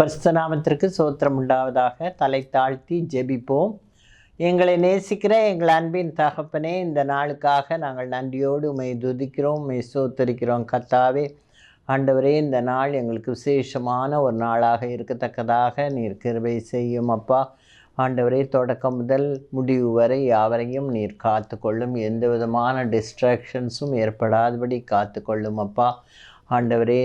பரிசுத்த நாமத்திற்கு சோத்திரம் உண்டாவதாக. தலை தாழ்த்தி ஜெபிப்போம். எங்களை நேசிக்கிற எங்கள் அன்பின் தகப்பனே, இந்த நாளுக்காக நாங்கள் நன்றியோடு உம்மை துதிக்கிறோம், உம்மை ஸ்தோத்தரிக்கிறோம். கர்த்தாவே, ஆண்டவரே, இந்த நாள் எங்களுக்கு விசேஷமான ஒரு நாளாக இருக்கத்தக்கதாக நீர் கிருபை செய்யும் அப்பா. ஆண்டவரே, தொடக்கம் முதல் முடிவு வரை யாவரையும் நீர் காத்து கொள்ளும். எந்த விதமான டிஸ்ட்ராக்ஷன்ஸும் ஏற்படாதபடி காத்து கொள்ளும் அப்பா. ஆண்டவரே,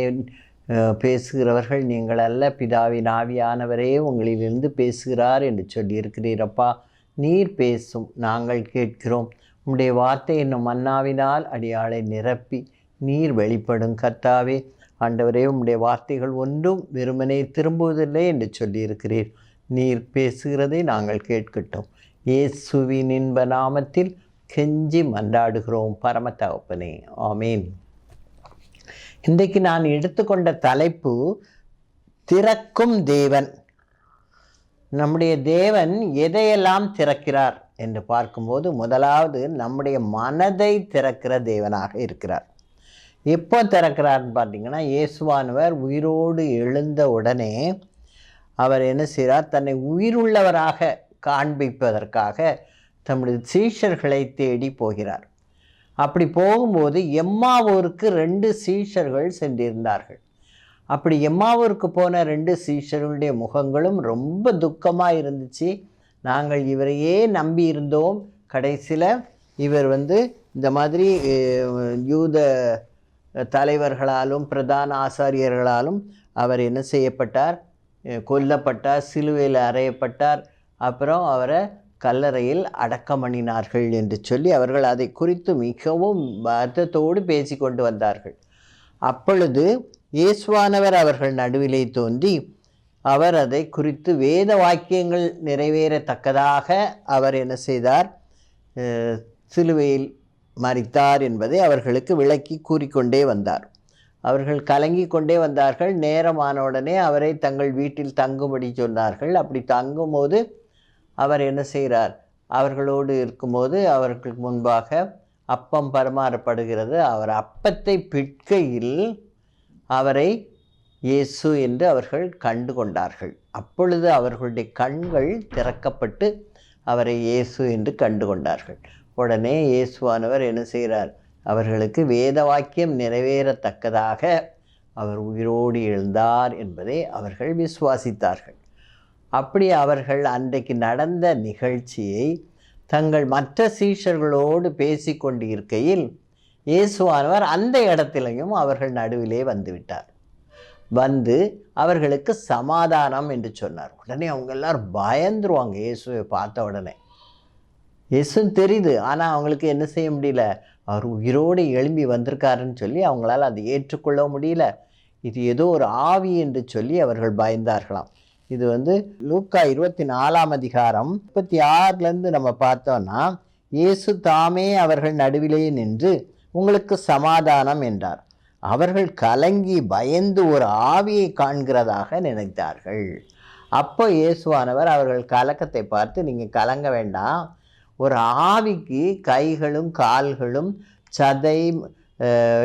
பேசுகிறவர்கள் நீங்கள் அல்ல, பிதாவின் ஆவியானவரே உங்களிலிருந்து பேசுகிறார் என்று சொல்லியிருக்கிறீரப்பா. நீர் பேசும், நாங்கள் கேட்கிறோம். உம்முடைய வார்த்தை என்னும் மன்னாவினால் அடியாளை நிரப்பி நீர் வெளிப்படும் கர்த்தாவே. ஆண்டவரே, உம்முடைய வார்த்தைகள் ஒன்றும் வெறுமனே திரும்புவதில்லை என்று சொல்லியிருக்கிறீர். நீர் பேசுகிறதை நாங்கள் கேட்கட்டும். இயேசுவின் இன்ப நாமத்தில் கெஞ்சி மன்றாடுகிறோம் பரம தகப்பனே, ஆமீன். இன்றைக்கு நான் எடுத்துக்கொண்ட தலைப்பு திறக்கும் தேவன். நம்முடைய தேவன் எதையெல்லாம் திறக்கிறார் என்று பார்க்கும்போது, முதலாவது நம்முடைய மனதை திறக்கிற தேவனாக இருக்கிறார். எப்போ திறக்கிறார்னு பார்த்தீங்கன்னா, இயேசுவானவர் உயிரோடு எழுந்த உடனே அவர் என்ன செய்கிறார்? தன்னை உயிருள்ளவராக காண்பிப்பதற்காக தம்முடைய சீஷர்களை தேடி போகிறார். அப்படி போகும்போது எம்மாவூருக்கு 2 சீஷர்கள் சென்றிருந்தார்கள். அப்படி எம்மாவூருக்கு போன 2 சீஷர்களுடைய முகங்களும் ரொம்ப துக்கமாக இருந்துச்சு. நாங்கள் இவரையே நம்பி இருந்தோம், கடைசியில் இவர் இந்த மாதிரி யூத தலைவர்களாலும் பிரதான ஆசாரியர்களாலும் அவர் என்ன செய்யப்பட்டார்? கொல்லப்பட்டார், சிலுவையில் அறையப்பட்டார். அப்புறம் அவரை கல்லறையில் அடக்கம் பண்ணினார்கள் என்று சொல்லி அவர்கள் அதை குறித்து மிகவும் வருத்தத்தோடு பேசி கொண்டு வந்தார்கள். அப்பொழுது இயேசுவானவர் அவர்கள் நடுவிலே தோன்றி அவர் அதை குறித்து வேத வாக்கியங்கள் நிறைவேறத்தக்கதாக அவர் என்ன செய்தார்? சிலுவையில் மரித்தார் என்பதை அவர்களுக்கு விளக்கி கூறிக்கொண்டே வந்தார். அவர்கள் கலங்கி கொண்டே வந்தார்கள். நேரமானவுடனே அவரை தங்கள் வீட்டில் தங்கும்படி சொன்னார்கள். அப்படி தங்கும்போது அவர் என்ன செய்கிறார்? அவர்களோடு இருக்கும்போது அவர்களுக்கு முன்பாக அப்பம் பரிமாறப்படுகிறது. அவர் அப்பத்தை பிட்கையில் அவரை இயேசு என்று அவர்கள் கண்டு கொண்டார்கள். அப்பொழுது அவர்களுடைய கண்கள் திறக்கப்பட்டு அவரை இயேசு என்று கண்டு கொண்டார்கள். உடனே இயேசுவானவர் என்ன செய்கிறார்? அவர்களுக்கு வேத வாக்கியம் நிறைவேறத்தக்கதாக அவர் உயிரோடு எழுந்தார் என்பதை அவர்கள் விசுவாசித்தார்கள். அப்படி அவர்கள் அன்றைக்கு நடந்த நிகழ்ச்சியை தங்கள் மற்ற சீஷர்களோடு பேசி கொண்டு இருக்கையில் இயேசுவானவர் அந்த இடத்திலையும் அவர்கள் நடுவிலே வந்துவிட்டார். வந்து அவர்களுக்கு சமாதானம் என்று சொன்னார். உடனே அவங்க எல்லாரும் பயந்துருவாங்க இயேசுவை பார்த்த உடனே. இயேசுன்னு தெரியுது, ஆனால் அவங்களுக்கு என்ன செய்ய முடியல? அவர் உயிரோடு எழும்பி வந்திருக்காருன்னு சொல்லி அவங்களால் அதை ஏற்றுக்கொள்ள முடியல. இது ஏதோ ஒரு ஆவி என்று சொல்லி அவர்கள் பயந்தார்களாம். இது லூக்கா 24ஆம் அதிகாரம் 36லேருந்து நம்ம பார்த்தோன்னா, இயேசு தாமே அவர்கள் நடுவிலே நின்று உங்களுக்கு சமாதானம் என்றார். அவர்கள் கலங்கி பயந்து ஒரு ஆவியை காண்கிறதாக நினைத்தார்கள். அப்போ இயேசுவானவர் அவர்கள் கலக்கத்தை பார்த்து, நீங்கள் கலங்க வேண்டாம், ஒரு ஆவிக்கு கைகளும் கால்களும் சதை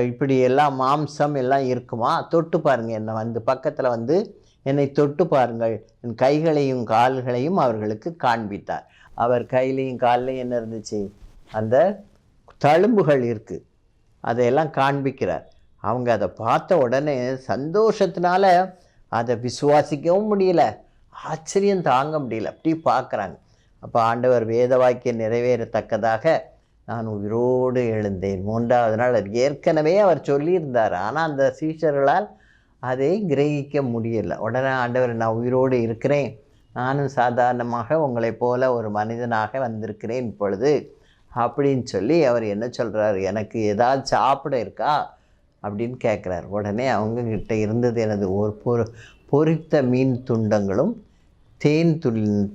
இப்படி எல்லாம் மாம்சம் எல்லாம் இருக்குமா? தொட்டு பாருங்கள், என்னை பக்கத்தில் என்னை தொட்டு பாருங்கள். என் கைகளையும் கால்களையும் அவர்களுக்கு காண்பித்தார். அவர் கையிலையும் காலிலையும் என்ன இருந்துச்சு? அந்த தழும்புகள் இருக்குது, அதையெல்லாம் காண்பிக்கிறார். அவங்க அதை பார்த்த உடனே சந்தோஷத்தினால அதை விசுவாசிக்கவும் முடியல, ஆச்சரியம் தாங்க முடியல, அப்படி பார்க்குறாங்க. அப்போ ஆண்டவர் வேத வாக்கியம் நிறைவேறத்தக்கதாக நான் உயிரோடு எழுந்தேன் 3ஆவது நாள். ஏற்கனவே அவர் சொல்லியிருந்தார், ஆனால் அந்த சீஷர்களால் அதை கிரகிக்க முடியலை. உடனே ஆண்டவர், நான் உயிரோடு இருக்கிறேன், நானும் சாதாரணமாக உங்களைப் போல ஒரு மனிதனாக வந்திருக்கிறேன் இப்பொழுது அப்படின்னு சொல்லி அவர் என்ன சொல்கிறார்? எனக்கு ஏதாவது சாப்பிட இருக்கா அப்படின்னு கேட்குறார். உடனே அவங்கக்கிட்ட இருந்தது எனது ஒரு பொரித்த மீன் துண்டங்களும் தேன்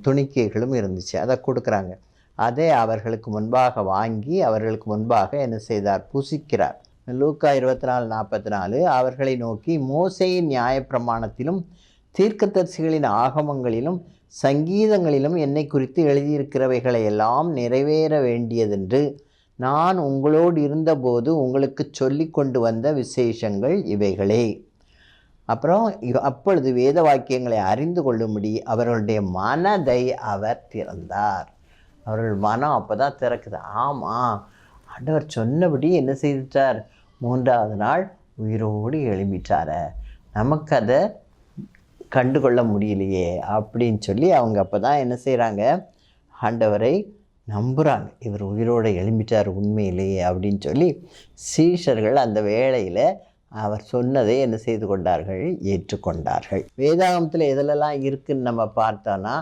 துணிக்கைகளும் இருந்துச்சு. அதை கொடுக்குறாங்க. அதை அவர்களுக்கு முன்பாக வாங்கி அவர்களுக்கு முன்பாக என்ன செய்தார்? புசிக்கிறார். லூக்கா 24:44 அவர்களை நோக்கி, மோசேயின் நியாயப்பிரமாணத்திலும் தீர்க்கதரிசிகளின் ஆகமங்களிலும் சங்கீதங்களிலும் என்னை குறித்து எழுதியிருக்கிறவைகளை எல்லாம் நிறைவேற வேண்டியதென்று நான் உங்களோடு இருந்தபோது உங்களுக்கு சொல்லி கொண்டு வந்த விசேஷங்கள் இவைகளே. அப்புறம் அப்பொழுது வேத வாக்கியங்களை அறிந்து கொள்ளும்படி அவர்களுடைய மனதை அவர் திறந்தார். அவர்கள் மனம் அப்போ தான் திறக்குது. ஆமாம், ஆண்டவர் சொன்னபடி என்ன செய்துட்டார், 3ஆவது நாள் உயிரோடு எழும்பிட்டார, நமக்கு அதை கண்டுகொள்ள முடியலையே அப்படின்னு சொல்லி அவங்க அப்போ தான் என்ன செய்கிறாங்க, ஆண்டவரை நம்புகிறாங்க. இவர் உயிரோடு எழும்பிட்டார் உண்மையிலேயே அப்படின்னு சொல்லி சீஷர்கள் அந்த வேளையில் அவர் சொன்னதை என்ன செய்து கொண்டார்கள், ஏற்றுக்கொண்டார்கள். வேதாகமத்தில் எதிலெல்லாம் இருக்குதுன்னு நம்ம பார்த்தோன்னா,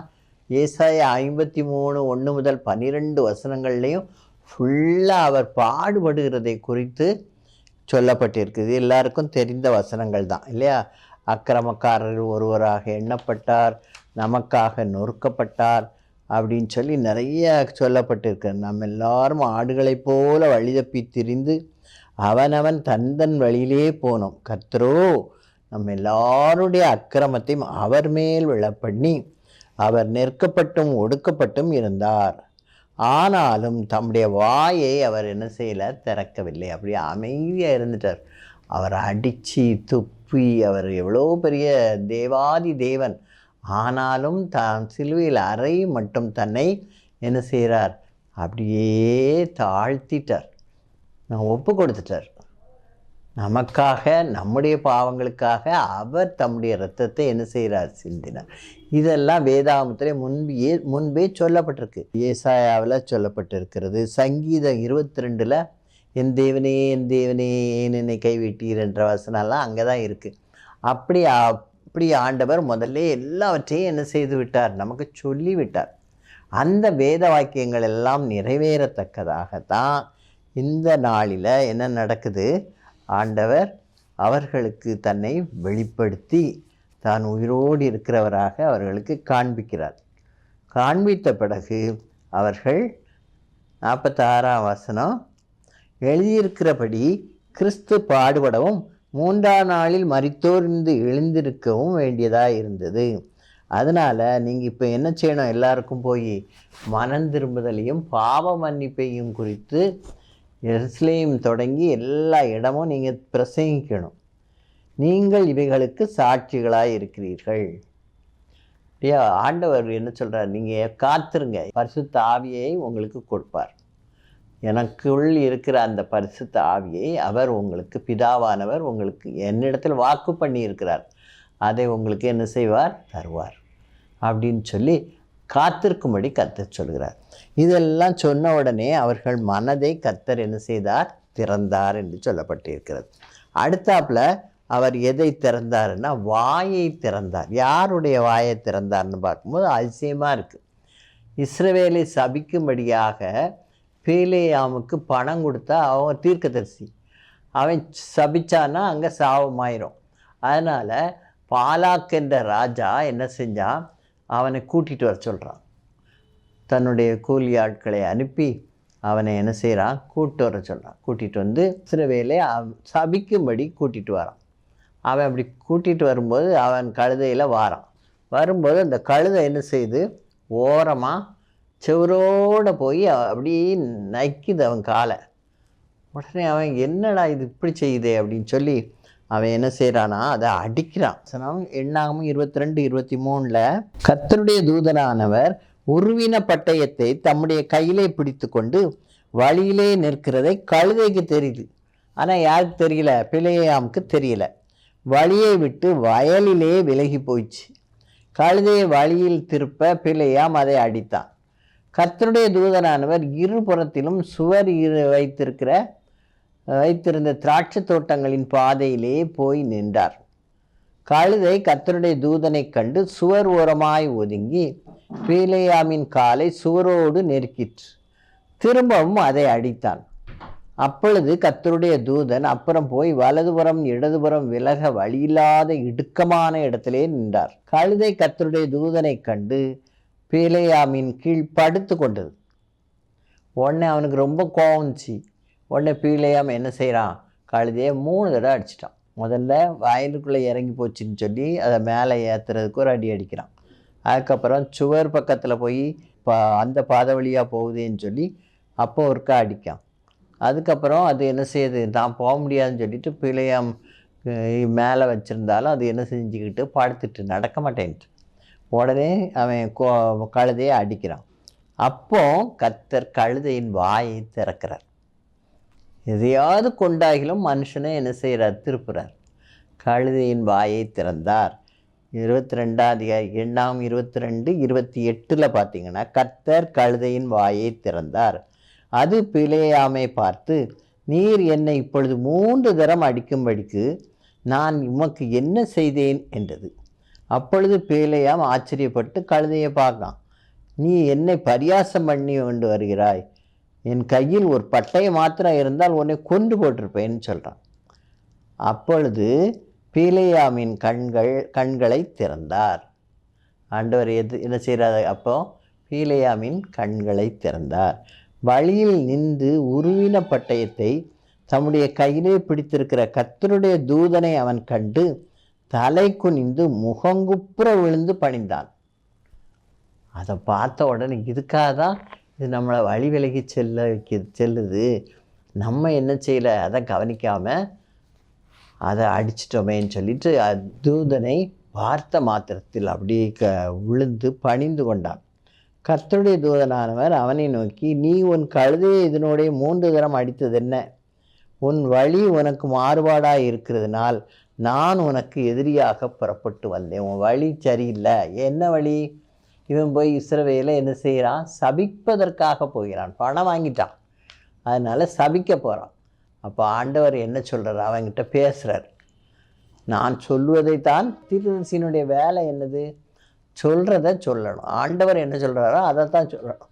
ஏசாயா 53 1 முதல் 12 வசனங்கள்லேயும் ஃபுல்லாக அவர் பாடுபடுகிறதை குறித்து சொல்லப்பட்டிருக்குது. எல்லாருக்கும் தெரிந்த வசனங்கள் தான் இல்லையா. அக்கிரமக்காரர் ஒருவராக எண்ணப்பட்டார், நமக்காக நொறுக்கப்பட்டார் அப்படின்னு சொல்லி நிறைய சொல்லப்பட்டிருக்கு. நம்ம எல்லாரும் ஆடுகளைப் போல வழி தப்பி திரிந்து அவனவன் தந்தன் வழியிலே போனோம், கர்த்தரோ நம்ம எல்லாருடைய அக்கிரமத்தையும் அவர் மேல் விழப்பண்ணி அவர் நெருக்கப்பட்டும் ஒடுக்கப்பட்டும் இருந்தார், ஆனாலும் தம்முடைய வாயை அவர் என்ன செய்யலை, திறக்கவில்லை. அப்படி அமைதியாக இருந்துட்டார். அவர் அடித்து துப்பி, அவர் எவ்வளோ பெரிய தேவாதி தேவன், ஆனாலும் தான் சிலுவையில் அறை மட்டும் தன்னை என்ன செய்கிறார், அப்படியே தாழ்த்திட்டார், ஒப்பு கொடுத்துட்டார். நமக்காக, நம்முடைய பாவங்களுக்காக அவர் தம்முடைய இரத்தத்தை என்ன செய்கிறார், சிந்தினார். இதெல்லாம் வேதாகமத்திலே முன்பே சொல்லப்பட்டிருக்கு. ஏசாயாவில் சொல்லப்பட்டிருக்கிறது. சங்கீதம் 22 என் தேவனே என் தேவனே ஏன் என்னை கைவிட்டீர் என்ற வசனம்லாம் அங்கே தான் இருக்குது. அப்படி ஆண்டவர் முதல்ல எல்லாவற்றையும் என்ன செய்து விட்டார், நமக்கு சொல்லி விட்டார். அந்த வேத வாக்கியங்கள் எல்லாம் நிறைவேறத்தக்கதாகத்தான் இந்த நாளில் என்ன நடக்குது, ஆண்டவர் அவர்களுக்கு தன்னை வெளிப்படுத்தி தான் உயிரோடு இருக்கிறவராக அவர்களுக்கு காண்பிக்கிறார். காண்பித்த பிறகு அவர்கள் 46ஆம் வசனம், எழுதியிருக்கிறபடி கிறிஸ்து பாடுபடவும் 3ஆம் நாளில் மரித்தோர்ந்து எழுந்திருக்கவும் வேண்டியதாக இருந்தது. அதனால் நீங்கள் இப்போ என்ன செய்யணும், எல்லாருக்கும் போய் மனம் திரும்புதலையும் பாவ மன்னிப்பையும் குறித்து எருசலேம் தொடங்கி எல்லா இடமும் நீங்கள் பிரசங்கிக்கணும். நீங்கள் இவைகளுக்கு சாட்சிகளாக இருக்கிறீர்கள். ஆண்டவர் என்ன சொல்கிறார், நீங்கள் காத்திருங்க, பரிசுத்த ஆவியை உங்களுக்கு கொடுப்பார். எனக்குள் இருக்கிற அந்த பரிசுத்த ஆவியை அவர் உங்களுக்கு, பிதாவானவர் உங்களுக்கு என்னிடத்தில் வாக்கு பண்ணி இருக்கிறார், அதை உங்களுக்கு என்ன செய்வார், தருவார் அப்படின்னு சொல்லி காத்திருக்கும்படி கர்த்தர் சொல்கிறார். இதெல்லாம் சொன்ன உடனே அவர்கள் மனதை கர்த்தர் என்ன செய்தார், திறந்தார் என்று சொல்லப்பட்டிருக்கிறது. அடுத்தாப்புல அவர் எதை திறந்தாருன்னா, வாயை திறந்தார். யாருடைய வாயை திறந்தார்னு பார்க்கும்போது அதிசயமாக இருக்குது. இஸ்ரவேலை சபிக்கும்படியாக பேலேயாமுக்கு பணம் கொடுத்தா அவன் தீர்க்கதரிசி, அவன் சபிச்சான்னா அங்கே சாபமாயிரும். அதனால் பாலாக் என்ற ராஜா என்ன செஞ்சான், அவனை கூட்டிகிட்டு வர சொல்கிறான். தன்னுடைய கூலி ஆட்களை அனுப்பி அவனை என்ன செய்கிறான், கூப்பிட்டு வர சொல்கிறான். கூட்டிகிட்டு வந்து இஸ்ரவேலை சபிக்கும்படி கூட்டிகிட்டு வரான். அவன் அப்படி கூட்டிகிட்டு வரும்போது அவன் கழுதையில் வரும்போது அந்த கழுதை என்ன செய்யுது, ஓரமாக செவரோடு போய் அப்படியே நைக்குது அவன் காலை. உடனே அவன் என்னடா இது இப்படி செய்யுதே அப்படின்னு சொல்லி அவன் என்ன செய்கிறானா, அதை அடிக்கிறான். எண்ணாகமம் 22:23 கர்த்தருடைய தூதனானவர் உருவின பட்டயத்தை தம்முடைய கையிலே பிடித்து கொண்டு வழியிலே நிற்கிறதை கழுதைக்கு தெரியுது. ஆனால் யாருக்கு தெரியல, பிலேயாமுக்கு தெரியல. வழியை விட்டு வயலிலே விலகி போயிடுச்சு. கழுதையை வழியில் திருப்ப பிலேயாம் அதை அடித்தான். கர்த்தருடைய தூதனானவர் இருபுறத்திலும் சுவர் வைத்திருந்த திராட்சை தோட்டங்களின் பாதையிலே போய் நின்றார். கழுதை கர்த்தருடைய தூதனை கண்டு சுவர் ஓரமாய் ஒதுங்கி பிலேயாமின் காலை சுவரோடு நெருக்கிற்று. திரும்பவும் அதை அடித்தான். அப்பொழுது கர்த்தருடைய தூதன் அப்புறம் போய் வலதுபுறம் இடதுபுறம் விலக வழியில்லாத இடுக்கமான இடத்திலே நின்றார். கழுதை கர்த்தருடைய தூதனை கண்டு பிலேயாமின் கீழ் படுத்து கொண்டது. உடனே அவனுக்கு ரொம்ப கோவம்ச்சு. உடனே பிலேயாம் என்ன செய்கிறான், கழுதையை 3 தடவை அடிச்சிட்டான். முதல்ல வயலுக்குள்ளே இறங்கி போச்சுன்னு சொல்லி அதை மேலே ஏற்றுறதுக்கு ஒரு அடி அடிக்கிறான். அதுக்கப்புறம் சுவர் பக்கத்தில் போய் அந்த பாதை வழியாக போகுதுன்னு சொல்லி அப்போ ஒருக்கா அடிக்கான். அதுக்கப்புறம் அது என்ன செய்யுது, நான் போக முடியாதுன்னு சொல்லிட்டு பிலேயாம் மேலே வச்சுருந்தாலும் அது என்ன செஞ்சுக்கிட்டு படுத்துட்டு நடக்க மாட்டேன்ட்டு. உடனே அவன் கழுதையை அடிக்கிறான். அப்போ கர்த்தர் கழுதையின் வாயை திறக்கிறார். எதையாவது கொண்டாகிலும் மனுஷனை என்ன செய்கிறார்? திருப்புறார். கழுதையின் வாயை திறந்தார். 22 22 28 பார்த்தீங்கன்னா, கர்த்தர் கழுதையின் வாயை திறந்தார். அது பிலேயாமை பார்த்து, நீர் என்னை இப்பொழுது 3 தரம் அடிக்கும்படிக்கு நான் உமக்கு என்ன செய்தேன் என்றது. அப்பொழுது பிலேயாம் ஆச்சரியப்பட்டு கழுதையை பார்க்கலாம். நீ என்னை பரியாசம் பண்ணி கொண்டு வருகிறாய், என் கையில் ஒரு பட்டயம் மாத்திரம் இருந்தால் உன்னை கொண்டு போட்டிருப்பேன்னு சொல்கிறான். அப்பொழுது பிலேயாமின் கண்களை திறந்தார். ஆண்டவர் என்ன செய்கிறார்? அப்போ பிலேயாமின் கண்களை திறந்தார். வழியில் நின்று உருவின பட்டயத்தை தம்முடைய கையிலே பிடித்திருக்கிற கர்த்தருடைய தூதனை அவன் கண்டு தலை குனிந்து முகங்குப்புற விழுந்து பணிந்தான். அதை பார்த்த உடனே இதுக்காக தான் இது நம்மளை வழி விலகி செல்லுது, நம்ம என்ன செய்யலை, அதை கவனிக்காமல் அதை அடிச்சிட்டோமேன்னு சொல்லிட்டு தூதனை பார்த்த மாத்திரத்தில் அப்படியே விழுந்து பணிந்து கொண்டான். கர்த்தருடைய தூதனானவர் அவனை நோக்கி, நீ உன் கழுதையை இதனுடைய 3 தரம் அடித்தது என்ன? உன் வழி உனக்கு மாறுபாடாக இருக்கிறதுனால் நான் உனக்கு எதிரியாக புறப்பட்டு வந்தேன். உன் வழி சரியில்லை. என்ன வழி? இவன் போய் இஸ்ரவேலை என்ன செய்கிறான்? சபிப்பதற்காக போகிறான். பணம் வாங்கிட்டான், அதனால் சபிக்க போகிறான். அப்போ ஆண்டவர் என்ன சொல்கிறார்? அவன்கிட்ட பேசுகிறார். நான் சொல்வதைத்தான், தீர்க்கதரிசியினுடைய வேலை என்னது? சொல்கிறத சொல்லணும். ஆண்டவர் என்ன சொல்கிறாரோ அதைத்தான் சொல்லணும்.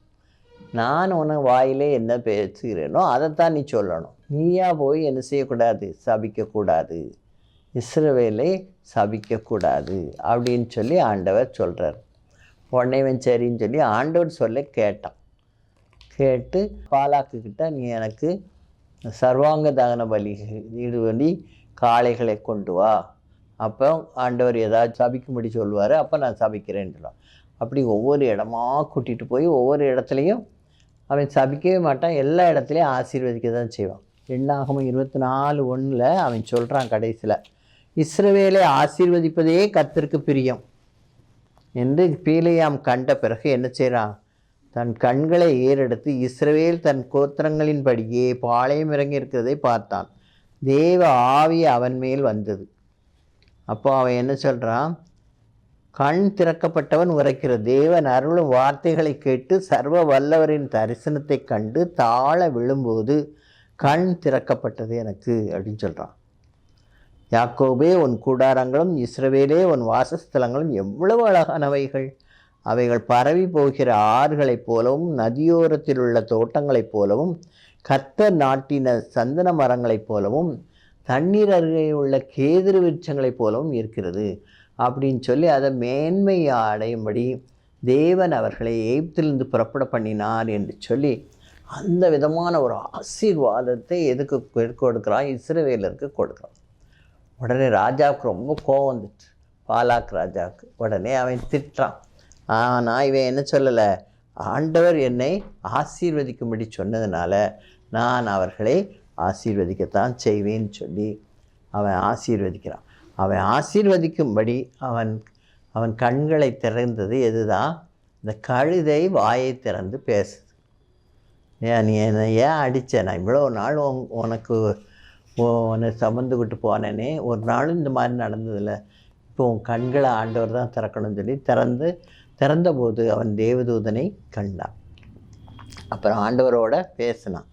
நான் உனக்கு வாயிலே என்ன பேசுகிறேனோ அதைத்தான் நீ சொல்லணும். நீயா போய் என்ன செய்யக்கூடாது? சபிக்கக்கூடாது, இஸ்ரவேலை சபிக்கக்கூடாது அப்படின்னு சொல்லி ஆண்டவர் சொல்கிறார். உடனேவன் சரின்னு சொல்லி ஆண்டவர் சொல்ல கேட்டான். கேட்டு பாலாக்குக்கிட்ட, நீ எனக்கு சர்வாங்க தகன பலி ஈடுபடி காளைகளை கொண்டு வா. அப்போ ஆண்டவர் ஏதாவது சபிக்கும்படி சொல்லுவார். அப்போ நான் சபிக்கிறேன்றான். அப்படி ஒவ்வொரு இடமா கூட்டிகிட்டு போய் ஒவ்வொரு இடத்துலையும் அவன் சபிக்கவே மாட்டான், எல்லா இடத்துலையும் ஆசீர்வதிக்க தான் செய்வான். எண்ணாகமம் 24:1 அவன் சொல்கிறான் கடைசியில், இஸ்ரவேலை ஆசீர்வதிப்பதே கர்த்தருக்கு பிரியம் என்று பிலேயாம் கண்ட பிறகு என்ன செய்கிறான்? தன் கண்களை ஏறெடுத்து இஸ்ரவேல் தன் கோத்திரங்களின்படியே பாளையம் இறங்கி இருக்கிறதை பார்த்தான். தேவ ஆவி அவன் மேல் வந்தது. அப்போ அவன் என்ன சொல்கிறான்? கண் திறக்கப்பட்டவன் உரைக்கிற தேவன் அருளும் வார்த்தைகளை கேட்டு சர்வ வல்லவரின் தரிசனத்தை கண்டு தாழ விழும்போது கண் திறக்கப்பட்டது எனக்கு அப்படின்னு சொல்கிறான். யாக்கோபே, உன் கூடாரங்களும் இஸ்ரவேலே உன் வாசஸ்தலங்களும் எவ்வளவு அழகானவைகள்! அவைகள் பரவி போகிற ஆறுகளைப் போலவும் நதியோரத்தில் உள்ள தோட்டங்களைப் போலவும் கர்த்தர் நாட்டின சந்தன மரங்களைப் போலவும் தண்ணீர் அருகே உள்ள கேதுரு விருட்சங்களைப் போலவும் இருக்கிறது அப்படின்னு சொல்லி அதை மேன்மை அடையும்படி தேவன் அவர்களை எகிப்திலிருந்து புறப்பட பண்ணினார் என்று சொல்லி அந்த விதமான ஒரு ஆசீர்வாதத்தை எதுக்கு கொடுக்குறான்? இஸ்ரவேலருக்கு கொடுக்குறான். உடனே ராஜாவுக்கு ரொம்ப கோவம் வந்துட்டு, பாலாக் ராஜாவுக்கு. உடனே அவன் திட்டுறான். ஆனால் இவன் என்ன சொல்லலை? ஆண்டவர் என்னை ஆசீர்வதிக்கும்படி சொன்னதுனால நான் அவர்களை ஆசீர்வதிக்கத்தான் செய்வேன்னு சொல்லி அவன் ஆசீர்வதிக்கிறான். அவன் ஆசீர்வதிக்கும்படி அவன் கண்களை திறந்தது எதுதான்? இந்த கழுதை வாயை திறந்து பேசுது. நீ என்னை ஏன் அடித்த? நான் இவ்வளோ நாள் உன்னை சுமந்துக்கிட்டு போனேனே, ஒரு நாளும் இந்த மாதிரி நடந்ததில்லை. இப்போ உன் கண்களை ஆண்டவர் தான் திறக்கணும்னு சொல்லி திறந்தபோது அவன் தேவதூதனை கண்டான். அப்புறம் ஆண்டவரோட பேசினான்.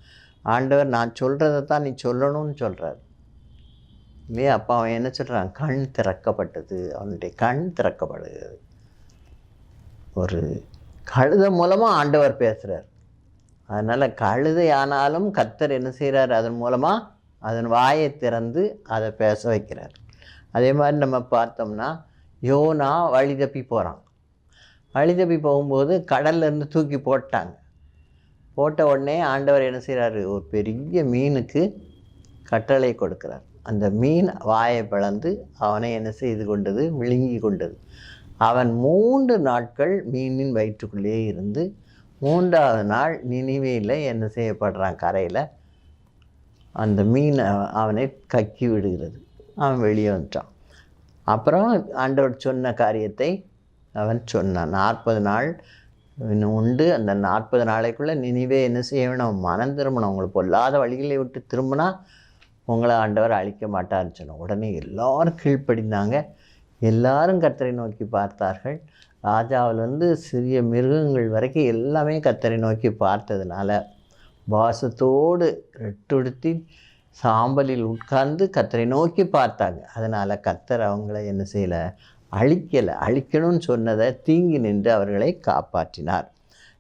ஆண்டவர் நான் சொல்கிறத தான் நீ சொல்லணும்னு சொல்கிறார் இல்லையா? அப்போ அவன் என்ன சொல்கிறான்? கண் திறக்கப்பட்டது, அவனுடைய கண் திறக்கப்படுகிறது. ஒரு கழுதை மூலமாக ஆண்டவர் பேசுகிறார். அதனால் கழுதை ஆனாலும் கர்த்தர் என்ன செய்கிறார்? அதன் மூலமாக அதன் வாயை திறந்து அதை பேச வைக்கிறார். அதே மாதிரி நம்ம பார்த்தோம்னா யோனா வழி தப்பி போகிறான். வழி தப்பி போகும்போது கடல்லேருந்து தூக்கி போட்ட உடனே ஆண்டவர் என்ன செய்கிறாரு? ஒரு பெரிய மீனுக்கு கட்டளை கொடுக்குறார். அந்த மீன் வாயை பிளந்து அவனை என்ன செய்து கொண்டது? விழுங்கி கொண்டது. அவன் 3 நாட்கள் மீனின் வயிற்றுக்குள்ளேயே இருந்து 3ஆவது நாள் நினிவேயில் என்ன செய்யப்படுறான்? கரையில் அந்த மீன் அவனை கக்கி விடுகிறது. அவன் வெளியே வந்துட்டான். அப்புறம் ஆண்டவர் சொன்ன காரியத்தை அவன் சொன்னான். 40 நாள் இன்னும் உண்டு. அந்த 40 நாளைக்குள்ளே நினிவே என்ன செய்ய வேணும்? மனம் திரும்பணும். உங்களை பொல்லாத வழிகளை விட்டு திரும்பினா உங்களை ஆண்டவர் அழிக்க மாட்டார்னு சொன்னோம். உடனே எல்லோரும் கீழ்ப்படிந்தாங்க. எல்லாரும் கர்த்தரை நோக்கி பார்த்தார்கள். ராஜாவிலேருந்து சிறிய மிருகங்கள் வரைக்கும் எல்லாமே கர்த்தரை நோக்கி பார்த்ததுனால வாசத்தோடு ரெட்டுடுத்தி சாம்பலில் உட்கார்ந்து கர்த்தரை நோக்கி பார்த்தாங்க. அதனால் கர்த்தர் அவங்கள என்ன செய்யலை? அழிக்கலை. அழிக்கணும்னு சொன்னதை தீங்கி நின்று அவர்களை காப்பாற்றினார்.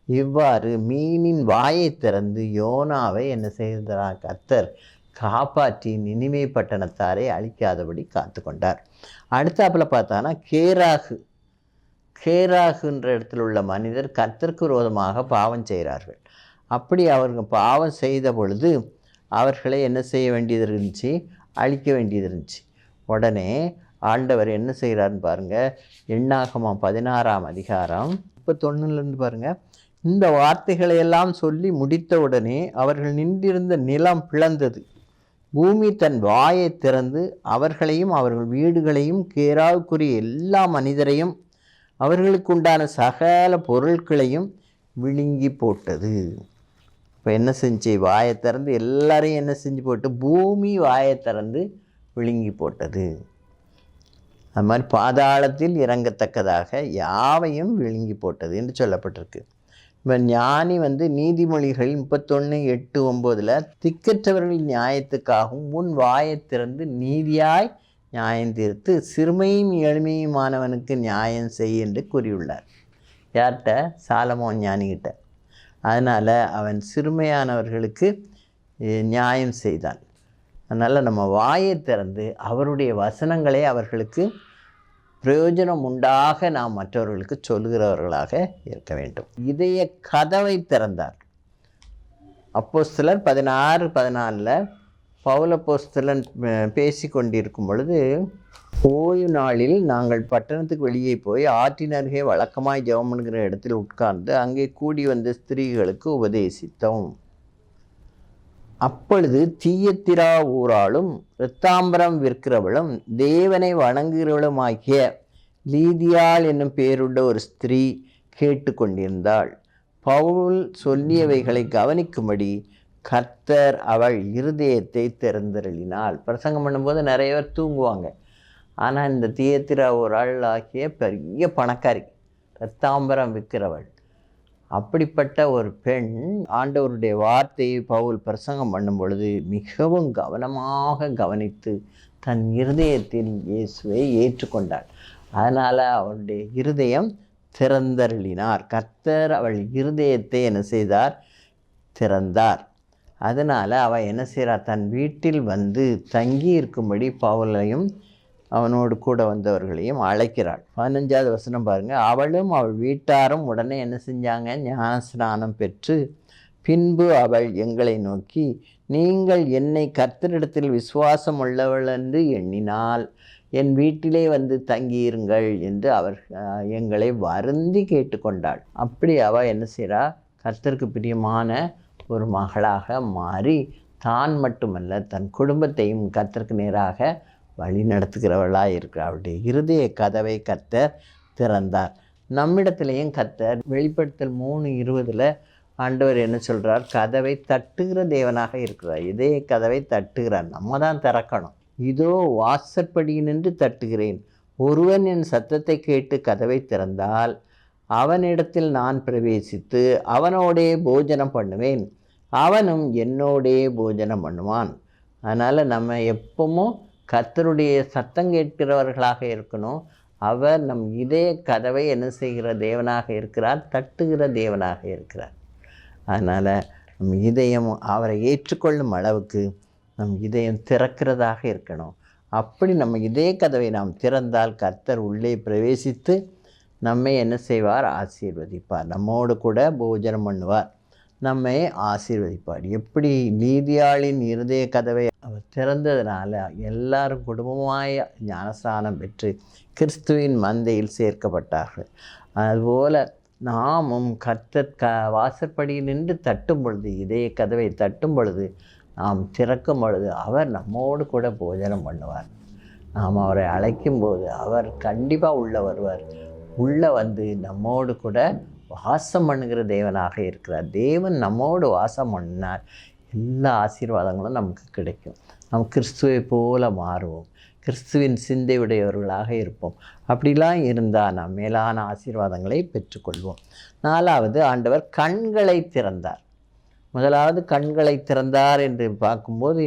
இவ்வாறு மீனின் வாயை திறந்து யோனாவை என்ன செய்தார்? கர்த்தர் காப்பாற்றி நினிவே பட்டணத்தாரை அழிக்காதபடி காத்து கொண்டார். அடுத்தாப்பில் பார்த்தானா கேராகுன்ற இடத்துல உள்ள மனிதர் கர்த்தருக்கு விரோதமாக பாவம் செய்கிறார்கள். அப்படி அவர்கள் பாவம் செய்த பொழுது அவர்களை என்ன செய்ய வேண்டியது இருந்துச்சு? அழிக்க வேண்டியது இருந்துச்சு. உடனே ஆண்டவர் என்ன செய்கிறாருன்னு பாருங்கள். எண்ணாகமம் 16ஆம் அதிகாரம் 31 பாருங்கள். இந்த வார்த்தைகளை எல்லாம் சொல்லி முடித்த உடனே அவர்கள் நின்றிருந்த நிலம் பிளந்தது. பூமி தன் வாயை திறந்து அவர்களையும் அவர்கள் வீடுகளையும் கேராவுக்குரிய எல்லா மனிதரையும் அவர்களுக்கு உண்டான சகல பொருட்களையும் விழுங்கி போட்டது. இப்போ என்ன செஞ்சு? வாயை திறந்து எல்லாரையும் என்ன செஞ்சு போட்டு? பூமி வாயை திறந்து விழுங்கி போட்டது. அது மாதிரி பாதாளத்தில் இறங்கத்தக்கதாக யாவையும் விழுங்கி போட்டது என்று சொல்லப்பட்டிருக்கு. இப்போ ஞானி நீதிமொழிகள் 31:8-9 திக்கற்றவர்களின் நியாயத்துக்காகவும் முன் வாயை திறந்து நீதியாய் நியாயம் தீர்த்து சிறுமையும் எளிமையுமானவனுக்கு நியாயம் செய் என்று கூறியுள்ளார். யார்கிட்ட? சாலமோன் ஞானிகிட்ட. அதனால் அவன் சிறுமையானவர்களுக்கு நியாயம் செய்தான். அதனால் நம்ம வாயை திறந்து அவருடைய வசனங்களை அவர்களுக்கு பிரயோஜனம் உண்டாக நாம் மற்றவர்களுக்கு சொல்லுகிறவர்களாக இருக்க வேண்டும். இதய கதவை திறந்தார். அப்போஸ்தலர் 16:14 பவுலப்போஸ்தலன் பேசி கொண்டிருக்கும் பொழுது, ஓய்வு நாளில் நாங்கள் பட்டணத்துக்கு வெளியே போய் ஆற்றின் அருகே வழக்கமாய் ஜெபம் பண்ணுகிற இடத்தில் உட்கார்ந்து அங்கே கூடி வந்த ஸ்திரீகளுக்கு உபதேசித்தோம். அப்பொழுது தீயத்திரா ஊராளும் இரத்தாம்பரம் விற்கிறவளும் தேவனை வணங்குகிறவளுமாகிய லீதியாள் என்னும் பேருள்ள ஒரு ஸ்திரீ கேட்டு கொண்டிருந்தாள். பவுல் சொல்லியவைகளை கவனிக்கும்படி கர்த்தர் அவள் இருதயத்தை திறந்தருளினாள். பிரசங்கம் பண்ணும்போது நிறைய பேர் தூங்குவாங்க. ஆனால் இந்த தீயத்திரா ஊராள் ஆகிய பெரிய பணக்காரி, இரத்தாம்பரம் விற்கிறவள், அப்படிப்பட்ட ஒரு பெண் ஆண்டவருடைய வார்த்தையை பவுல் பிரசங்கம் பண்ணும் பொழுது மிகவும் கவனமாக கவனித்து தன் இருதயத்தில் இயேசுவை ஏற்றுக்கொண்டாள். அதனால் அவளுடைய இருதயம் திறந்தருளினார். கர்த்தர் அவள் இருதயத்தை என்ன செய்தார்? திறந்தார். அதனால் அவள் என்ன செய்கிறார்? தன் வீட்டில் தங்கி இருக்கும்படி பவுலையும் அவனோடு கூட வந்தவர்களையும் அழைக்கிறாள். 15வது வசனம் பாருங்கள். அவளும் அவள் வீட்டாரும் உடனே என்ன செஞ்சாங்க? ஞானஸ்நானம் பெற்று பின்பு அவள் எங்களை நோக்கி, நீங்கள் என்னை கர்த்தரிடத்தில் விசுவாசம் உள்ளவள் என்று எண்ணினால் என் வீட்டிலே தங்கியிருங்கள் என்று எங்களை வருந்தி கேட்டுக்கொண்டாள். அப்படி அவள் என்ன செய்கிறா? கர்த்தருக்கு பிரியமான ஒரு மகளாக மாறி தான் மட்டுமல்ல தன் குடும்பத்தையும் கர்த்தருக்கு நேராக வழி நடத்துகிறவளாக இருக்கிறார். அவருடைய இருதய கதவை கர்த்தர் திறந்தார். நம்மிடத்திலையும் கர்த்தர் வெளிப்படுத்தல் 3:20 ஆண்டவர் என்ன சொல்கிறார்? கதவை தட்டுகிற தேவனாக இருக்கிறார். இதய கதவை தட்டுகிறார். நம்ம தான் திறக்கணும். இதோ வாசற்படியினின்று தட்டுகிறேன். ஒருவன் என் சத்தத்தை கேட்டு கதவை திறந்தால் அவனிடத்தில் நான் பிரவேசித்து அவனோடே போஜனம் பண்ணுவேன், அவனும் என்னோடே போஜனம் பண்ணுவான். அதனால் நம்ம எப்பவும் கர்த்தருடைய சத்தம் கேட்கிறவர்களாக இருக்கணும். அவர் நம் இதய கதவை என்ன செய்கிற தேவனாக இருக்கிறார்? தட்டுகிற தேவனாக இருக்கிறார். அதனால் நம் இதயம் அவரை ஏற்றுக்கொள்ளும் அளவுக்கு நம் இதயம் திறக்கிறதாக இருக்கணும். அப்படி நம்ம இதய கதவை நாம் திறந்தால் கர்த்தர் உள்ளே பிரவேசித்து நம்மை என்ன செய்வார்? ஆசீர்வதிப்பார். நம்மோடு கூட போஜனம் பண்ணுவார், நம்மை ஆசீர்வதிப்பார். எப்படி லீதியாளின் இருதய கதவை அவர் திறந்ததுனால எல்லாரும் குடும்பமாய் ஞானஸ்நானம் பெற்று கிறிஸ்துவின் மந்தையில் சேர்க்கப்பட்டார்கள். அதுபோல் நாமும் கர்த்தர் வாசற்படியில் நின்று தட்டும் பொழுது, இதய கதவை தட்டும் பொழுது, நாம் திறக்கும் பொழுது அவர் நம்மோடு கூட போஜனம் பண்ணுவார். நாம் அவரை அழைக்கும்போது அவர் கண்டிப்பாக உள்ளே வருவார். உள்ளே வந்து நம்மோடு கூட வாசம் பண்ணுகிற தேவனாக இருக்கிறார். தேவன் நம்மோடு வாசம் பண்ணினார், எல்லா ஆசீர்வாதங்களும் நமக்கு கிடைக்கும். நாம் கிறிஸ்துவை போல மாறுவோம், கிறிஸ்துவின் சிந்தை உடையவர்களாக இருப்போம். அப்படிலாம் இருந்தால் நாம் மேலான ஆசீர்வாதங்களை பெற்றுக்கொள்வோம். 4வது, ஆண்டவர் கண்களை திறந்தார். முதலாவது கண்களை திறந்தார் என்று பார்க்கும்போது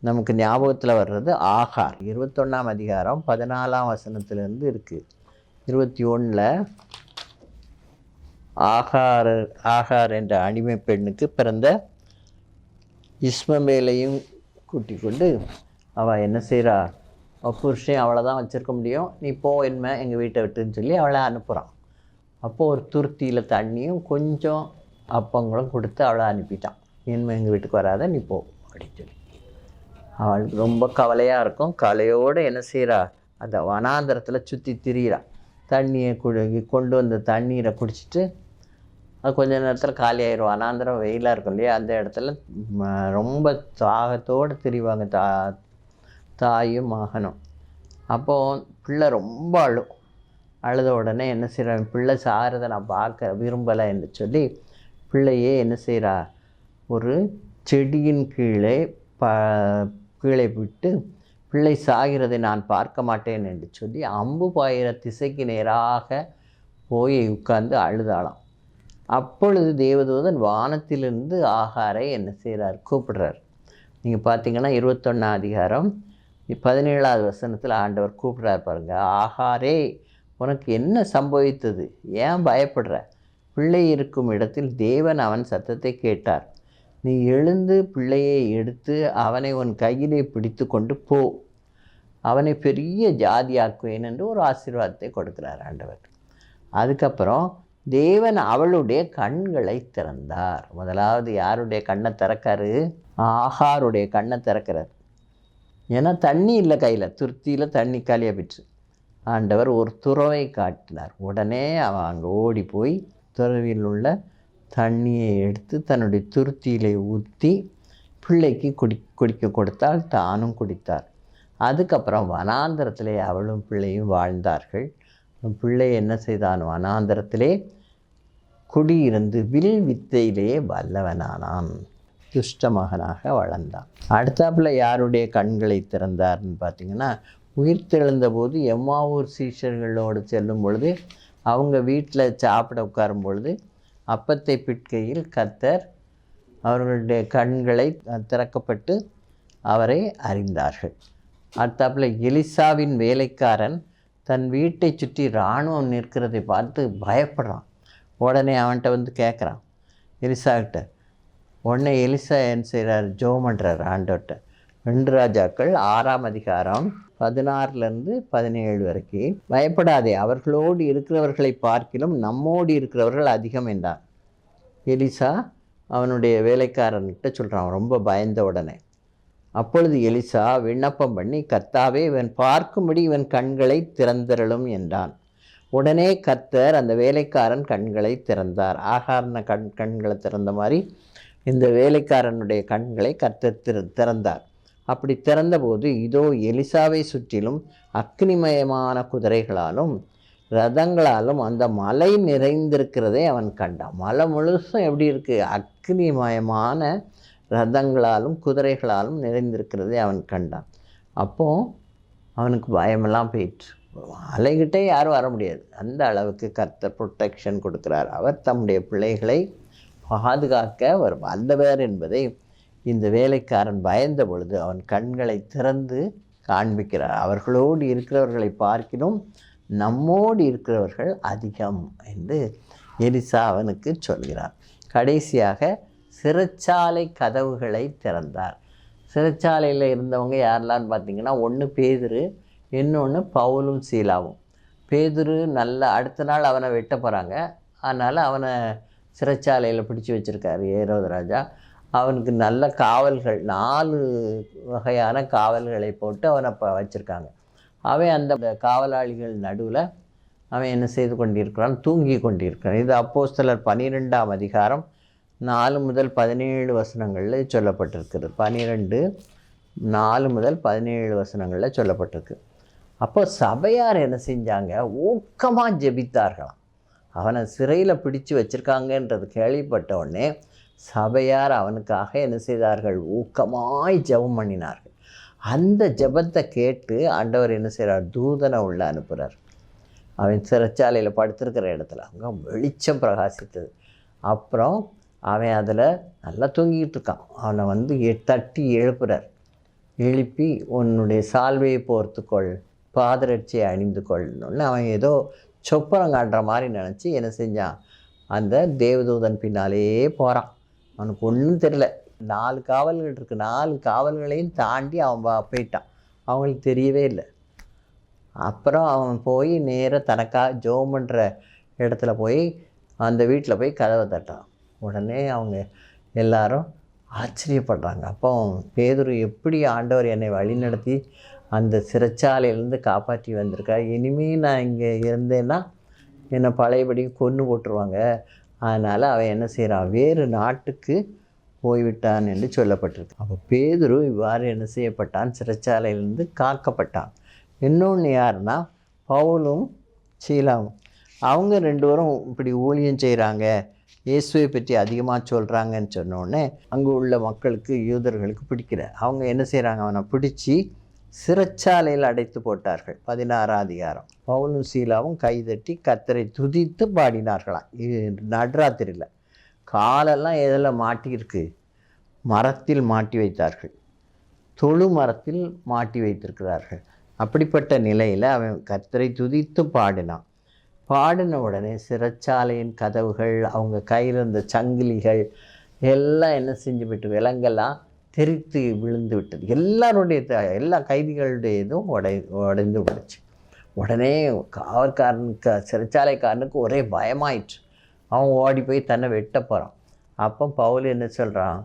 நமக்கு ஞாபகத்தில் வர்றது ஆகார். 21ஆம் அதிகாரம் 14ஆம் வசனத்திலிருந்து இருக்குது. 21 ஆகார் என்ற அடிமை பெண்ணுக்கு பிறந்த இஸ்மவேலையும் கூட்டி கொண்டு அவள் என்ன செய்கிறா, புருஷன் அவளை தான் வச்சுருக்க முடியும், நீ போ என்ன எங்கள் வீட்டை விட்டுன்னு சொல்லி அவளை அனுப்புகிறான். அப்போது ஒரு துருத்தியில் தண்ணியும் கொஞ்சம் அப்பங்களும் கொடுத்து அவளை அனுப்பிட்டான். இனிமேல் எங்கள் வீட்டுக்கு வராத, நீ போ அப்படின்னு சொல்லி. அவள் ரொம்ப கவலையாக இருக்கும். கவலையோடு என்ன செய்கிறா, அந்த வனாந்தரத்தில் சுற்றி திரியிறா. தண்ணியை கொண்டு வந்த தண்ணீரை குடிச்சிட்டு அது கொஞ்ச நேரத்தில் காலி ஆயிடும். வனாந்தரம் வெயிலாக இருக்கும் இல்லையா, அந்த இடத்துல ரொம்ப தாகத்தோடு திரிவாங்க தாயும் மகனும். அப்போது பிள்ளை ரொம்ப அழுத உடனே என்ன செய்கிறான், பிள்ளை சாகிறத நான் பார்க்க விரும்பலை என்று சொல்லி பிள்ளையே என்ன செய்கிறா, ஒரு செடியின் கீழே விட்டு பிள்ளை சாகிறதை நான் பார்க்க மாட்டேன் என்று சொல்லி அம்பு பாயிற திசைக்கு நேராக போய் உட்கார்ந்து அழுதாளாம். அப்பொழுது தேவதூதன் வானத்திலிருந்து ஆகாரை என்ன செய்கிறார், கூப்பிடுறார். நீங்கள் பார்த்தீங்கன்னா 21ஆம் அதிகாரம் 17ஆவது வசனத்தில் ஆண்டவர் கூப்பிட்றார் பாருங்கள். ஆகாரே, உனக்கு என்ன சம்பவித்தது, ஏன் பயப்படுற? பிள்ளை இருக்கும் இடத்தில் தேவன் அவன் சத்தத்தை கேட்டார். நீ எழுந்து பிள்ளையை எடுத்து அவனை உன் கையிலே பிடித்து கொண்டு போ, அவனை பெரிய ஜாதியாக்குவேன் என்று ஒரு ஆசீர்வாதத்தை கொடுக்கிறார் ஆண்டவர். அதுக்கப்புறம் தேவன் அவளுடைய கண்களை திறந்தார். முதலாவது யாருடைய கண்ணை திறக்காரு, ஆகாருடைய கண்ணை திறக்கிறார். ஏன்னா தண்ணி இல்லை கையில், துருத்தியில் தண்ணி காலியாக போயிடுச்சு. ஆண்டவர் ஒரு துறவை காட்டினார். உடனே அவன் அங்கே ஓடி போய் துறவியில் உள்ள தண்ணியை எடுத்து தன்னுடைய துருத்தியிலே ஊற்றி பிள்ளைக்கு குடிக்க கொடுத்தால் தானும் குடித்தார். அதுக்கப்புறம் வனாந்தரத்திலே அவளும் பிள்ளையும் வாழ்ந்தார்கள். பிள்ளை என்ன செய்தான், வனாந்தரத்திலே குடியிருந்து வில் வித்தையிலே வல்லவனானான், துஷ்ட மகனாக வளர்ந்தான். அடுத்தாப்புல யாருடைய கண்களை திறந்தார்னு பார்த்திங்கன்னா, உயிர்த்தெழுந்த போது எம்மாவூர் சீஷர்களோடு செல்லும் பொழுது அவங்க வீட்டில் சாப்பிட உட்காரும் பொழுது அப்பத்தை பிட்கையில் கர்த்தர் அவர்களுடைய கண்களை திறக்கப்பட்டு அவரை அறிந்தார்கள். அடுத்தாப்புல எலிசாவின் வேலைக்காரன் தன் வீட்டை சுற்றி இராணுவம் நிற்கிறதை பார்த்து பயப்படுறான். உடனே அவன்கிட்ட வந்து கேட்குறான் எலிசாக்கிட்ட. உடனே எலிசா என்ன செய்கிறார், ஜெபம் பண்ணுறார் ஆண்டவர்கிட்ட. 2 ராஜாக்கள் 6ஆம் அதிகாரம் 16-17 வரைக்கும், பயப்படாதே, அவர்களோடு இருக்கிறவர்களை பார்க்கிலும் நம்மோடு இருக்கிறவர்கள் அதிகம் என்றான். எலிசா அவனுடைய வேலைக்காரன்கிட்ட சொல்கிறான் ரொம்ப பயந்த உடனே. அப்பொழுது எலிசா விண்ணப்பம் பண்ணி, கர்த்தாவே, இவன் பார்க்கும்படி இவன் கண்களை திறந்தருளும் என்றான். உடனே கர்த்தர் அந்த வேலைக்காரன் கண்களை திறந்தார். ஆகாரன கண்களை திறந்த மாதிரி இந்த வேலைக்காரனுடைய கண்களை கர்த்தர் திறந்தார். அப்படி திறந்தபோது இதோ எலிசாவை சுற்றிலும் அக்னிமயமான குதிரைகளாலும் ரதங்களாலும் அந்த மலை நிறைந்திருக்கிறதை அவன் கண்டான். மலை முழுசும் எப்படி இருக்குது, அக்னிமயமான ரதங்களாலும் குதிரைகளாலும் நிறைந்திருக்கிறதை அவன் கண்டான். அப்போது அவனுக்கு பயமெல்லாம் போயிட்டு, மலைகிட்டே யாரும் வர முடியாது, அந்த அளவுக்கு கர்த்தர் ப்ரொட்டெக்ஷன் கொடுக்குறார். அவர் தம்முடைய பிள்ளைகளை பாதுகாக்க அவர் வல்லவர் என்பதை இந்த வேலைக்காரன் பயந்த பொழுது அவன் கண்களை திறந்து காண்பிக்கிறார். அவர்களோடு இருக்கிறவர்களை பார்க்கிலும் நம்மோடு இருக்கிறவர்கள் அதிகம் என்று எலிசா அவனுக்கு சொல்கிறார். கடைசியாக சிறைச்சாலை கதவுகளை திறந்தார். சிறைச்சாலையில் இருந்தவங்க யாரெல்லான்னு பார்த்தீங்கன்னா, ஒன்று பேதுரு, இன்னொன்று பவுலும் சீலாவும். பேதுரு அடுத்த நாள் அவனை வெட்ட போகிறாங்க, அதனால் அவனை சிறைச்சாலையில் பிடிச்சி வச்சுருக்காரு ஏரோது ராஜா. அவனுக்கு நல்ல காவல்கள், 4 வகையான காவல்களை போட்டு அவனை வச்சுருக்காங்க. அவன் அந்த காவலாளிகள் நடுவில் அவன் என்ன செய்து கொண்டிருக்கிறான், தூங்கி கொண்டிருக்கிறான். இது அப்போஸ்தலர் 12ஆம் அதிகாரம் 4-17 வசனங்களில் சொல்லப்பட்டிருக்கிறது. 12:4-17 வசனங்களில் சொல்லப்பட்டிருக்கு. அப்போ சபையார் என்ன செஞ்சாங்க, ஊக்கமாக ஜெபித்தார்களாம். அவனை சிறையில் பிடிச்சு வச்சுருக்காங்கன்றது கேள்விப்பட்ட உடனே சபையார் அவனுக்காக என்ன செய்தார்கள், ஊக்கமாய் ஜெபம் பண்ணினார்கள். அந்த ஜெபத்தை கேட்டு ஆண்டவர் என்ன செய்கிறார், தூதனை உள்ள அனுப்புகிறார். அவன் சிறைச்சாலையில் படுத்திருக்கிற இடத்துல அங்கே வெளிச்சம் பிரகாசித்தது. அப்புறம் அவன் அதில் நல்லா தூங்கிக்கிட்டு இருக்கான். அவனை தட்டி எழுப்புறார். எழுப்பி உன்னுடைய சால்வையை போர்த்துக்கொள், பாதரட்சியை அணிந்து கொள்ளணுன்னு அவன் ஏதோ சொப்பனம் காட்டுற மாதிரி நினச்சி என்ன செஞ்சான், அந்த தேவதூதன் பின்னாலேயே போகிறான். அவனுக்கு ஒன்றும் தெரியல. 4 காவல்கள் இருக்குது. 4 காவல்களையும் தாண்டி அவன் போயிட்டான். அவங்களுக்கு தெரியவே இல்லை. அப்புறம் அவன் போய் நேராக தனக்காக ஜெபம் பண்ணுற இடத்துல போய் அந்த வீட்டில் போய் கதவை தட்டான். உடனே அவங்க எல்லாரும் ஆச்சரியப்படுறாங்க. அப்போ பேதுரு, எப்படி ஆண்டவர் என்னை வழிநடத்தி அந்த சிறைச்சாலையிலேருந்து காப்பாற்றி வந்திருக்கா, இனிமேல் நான் இங்கே இருந்தேன்னா என்னை பழையபடி கொன்று போட்டுருவாங்க. அதனால் அவன் என்ன செய்கிறான், வேறு நாட்டுக்கு போய்விட்டான் என்று சொல்லப்பட்டிருக்கு. அப்போ பேதுரு இவ்வாறு என்ன செய்யப்பட்டான், சிறைச்சாலையிலேருந்து காக்கப்பட்டான். இன்னொன்று யாருன்னா பவுலும் சீலாவும். அவங்க 2 பேரும் இப்படி ஊழியம் செய்கிறாங்க, இயேசுவை பற்றி அதிகமாக சொல்கிறாங்கன்னு சொன்னோடனே அங்கே உள்ள மக்களுக்கு, யூதர்களுக்கு பிடிக்கல. அவங்க என்ன செய்கிறாங்க, அவனை பிடிச்சி சிறைச்சாலையில் அடைத்து போட்டார்கள். 16ஆம் அதிகாரம். பவுலும் சீலாவும் கைதட்டி கர்த்தரை துதித்து பாடினார்களாம். இது நடுராத்திரியில். காலெல்லாம் எதில் மாட்டியிருக்கு, மரத்தில் மாட்டி வைத்தார்கள், தொழு மரத்தில் மாட்டி வைத்திருக்கிறார்கள். அப்படிப்பட்ட நிலையில் அவன் கர்த்தரை துதித்து பாடினான். பாடின உடனே சிறைச்சாலையின் கதவுகள், அவங்க கையில் இருந்த சங்கிலிகள் எல்லாம் என்ன செஞ்சு விட்டு, விலங்கெல்லாம் தெரித்து விழுந்து விட்டது. எல்லா கைதிகளுடைய இதுவும் உடைந்து விடுச்சு. உடனே காவல்காரனுக்கு, சிறைச்சாலைக்காரனுக்கு ஒரே பயமாயிற்று. அவன் ஓடி போய் தன்னை வெட்ட போகிறான். அப்போ பவுல் என்ன சொல்கிறான்,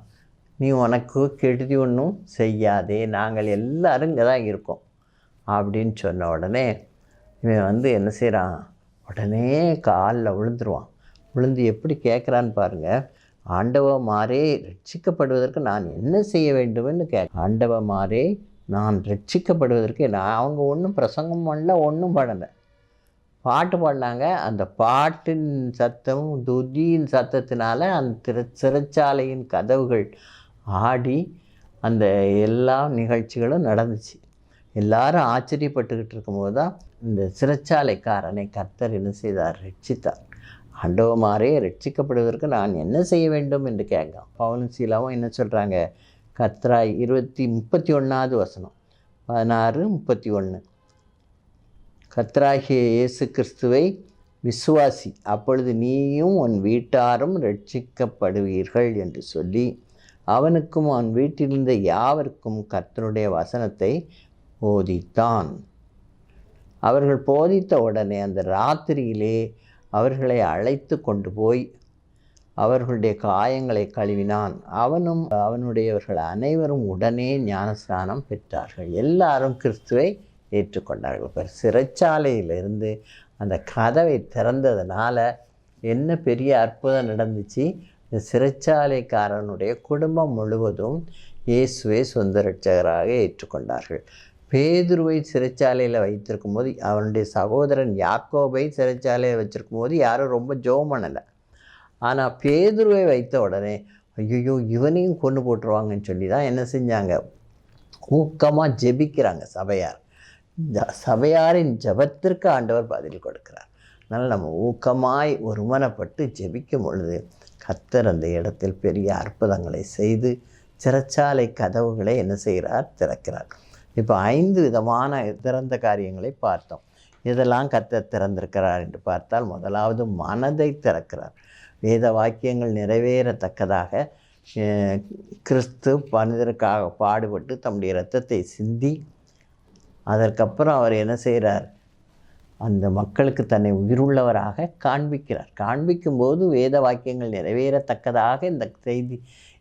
நீ உனக்கு கெடுதி ஒன்றும் செய்யாதே, நாங்கள் எல்லோரும் இங்கே தான் இருக்கோம் அப்படின்னு சொன்ன உடனே இவன் என்ன செய்கிறான், உடனே காலில் விழுந்துருவான். விழுந்து எப்படி கேட்குறான்னு பாருங்கள், ஆண்டவமாரே ரட்சிக்கப்படுவதற்கு நான் என்ன செய்ய வேண்டும்னு ஆண்டவமாரே நான் ரட்சிக்கப்படுவதற்கு அவங்க ஒன்றும் பிரசங்கம் பண்ணல, ஒன்றும் பண்ணலை, பாட்டு பாடினாங்க. அந்த பாட்டின் சத்தமும் துதியின் சத்தத்தினால அந்த சிறைச்சாலையின் கதவுகள் ஆடி அந்த எல்லா நிகழ்ச்சிகளும் நடந்துச்சு. எல்லாரும் ஆச்சரியப்பட்டுக்கிட்டு இருக்கும்போது தான் இந்த சிறைச்சாலைக்காரனை கர்த்தர் என்ன செய்தார், ரட்சித்தார். ஆண்டவமாரே ரட்சிக்கப்படுவதற்கு நான் என்ன செய்ய வேண்டும் என்று கேட்கான். பவுலும் சீலாவும் என்ன சொல்கிறாங்க, கர்த்தராய் 31வது வசனம் 16:31, கர்த்தராகிய இயேசு கிறிஸ்துவை விசுவாசி, அப்பொழுது நீயும் உன் வீட்டாரும் ரட்சிக்கப்படுவீர்கள் என்று சொல்லி அவனுக்கும் அவன் வீட்டிலிருந்த யாவருக்கும் கர்த்தருடைய வசனத்தை போதித்தான். அவர்கள் போதித்த உடனே அந்த ராத்திரியிலே அவர்களை அழைத்து கொண்டு போய் அவர்களுடைய காயங்களை கழுவினான். அவனும் அவனுடையவர்கள் அனைவரும் உடனே ஞானஸ்நானம் பெற்றார்கள். எல்லாரும் கிறிஸ்துவை ஏற்றுக்கொண்டார்கள். இப்போ சிறைச்சாலையிலிருந்து அந்த கதவை திறந்ததுனால என்ன பெரிய அற்புதம் நடந்துச்சு. இந்த சிறைச்சாலைக்காரனுடைய குடும்பம் முழுவதும் இயேசுவை சொந்த இரட்சகராக ஏற்றுக்கொண்டார்கள். பேதுருவை சிறைச்சாலையில் வைத்திருக்கும் போது, அவனுடைய சகோதரன் யாக்கோபை சிறைச்சாலையில் வச்சுருக்கும் போது யாரும் ரொம்ப ஜெபம் பண்ணலை. ஆனால் பேதுருவை வைத்த உடனே ஐயோ இவனையும் கொண்டு போட்டுருவாங்கன்னு சொல்லி தான் என்ன செஞ்சாங்க, ஊக்கமாக ஜெபிக்கிறாங்க சபையார். சபையாரின் ஜெபத்திற்கு ஆண்டவர் பதில் கொடுக்கிறார். அதனால் நம்ம ஊக்கமாய் ஒருமனப்பட்டு ஜெபிக்கும் பொழுது கர்த்தர் அந்த இடத்தில் பெரிய அற்புதங்களை செய்து சிறைச்சாலை கதவுகளை என்ன செய்கிறார், திறக்கிறார். இப்போ 5 விதமான திறந்த காரியங்களை பார்த்தோம். இதெல்லாம் கர்த்தர் திறந்திருக்கிறார் என்று பார்த்தால், முதலாவது மனதை திறக்கிறார். வேத வாக்கியங்கள் நிறைவேறத்தக்கதாக கிறிஸ்து மனிதருக்காக பாடுபட்டு தம்முடைய இரத்தத்தை சிந்தி, அதற்கப்புறம் அவர் என்ன செய்கிறார், அந்த மக்களுக்கு தன்னை உயிருள்ளவராக காண்பிக்கிறார். காண்பிக்கும்போது வேத வாக்கியங்கள் நிறைவேறத்தக்கதாக இந்த செய்தி